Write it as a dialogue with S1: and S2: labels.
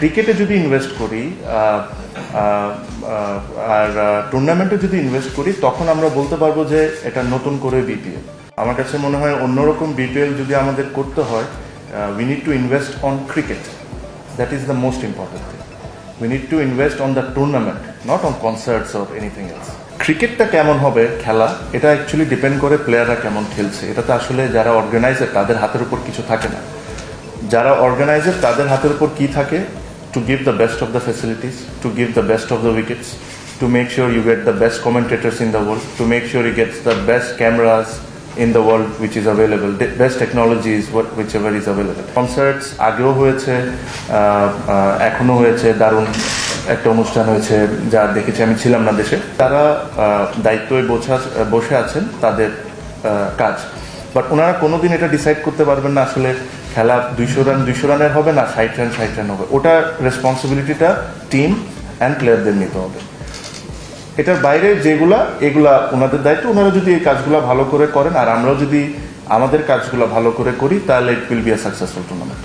S1: ক্রিকেটে যদি ইনভেস্ট করি আর টুর্নামেন্টে যদি ইনভেস্ট করি তখন আমরা বলতে পারবো যে এটা নতুন করে বিপিএল। আমার কাছে মনে হয় অন্যরকম বিপিএল যদি আমাদের করতে হয়, we need to invest on cricket. That is the most important thing. We need to invest on the tournament, not on concerts or anything else. ক্রিকেটটা কেমন হবে খেলা, এটা অ্যাকচুয়ালি ডিপেন্ড করে প্লেয়াররা কেমন খেলছে। এটাতে আসলে যারা অর্গানাইজার তাদের হাতের উপর কিছু থাকে না। যারা অর্গানাইজার তাদের হাতের উপর কি থাকে? To give the best of the facilities, to give the best of the wickets, to make sure you get the best commentators in the world, to make sure you get the best cameras in the world which is available, the best technologies whichever is available. Concerts আগেও হয়েছে, এখনো হয়েছে, দারুণ একটা অনুষ্ঠান হয়েছে যা দেখেছি, আমি ছিলাম না দেশে। তারা দায়িত্বে বসে আছেন, তাদের কাজ। বাট ওনারা কোনোদিন এটা ডিসাইড করতে পারবেন না আসলে খেলা 200 রানের হবে না 60 রান হবে। ওটার রেসপন্সিবিলিটিটা টিম অ্যান্ড প্লেয়ারদের নিতে হবে। এটার বাইরে এগুলা ওনাদের দায়িত্ব। ওনারা যদি এই কাজগুলো ভালো করে করেন আর আমরাও যদি আমাদের কাজগুলো ভালো করে করি, তাহলে it will be a successful tournament.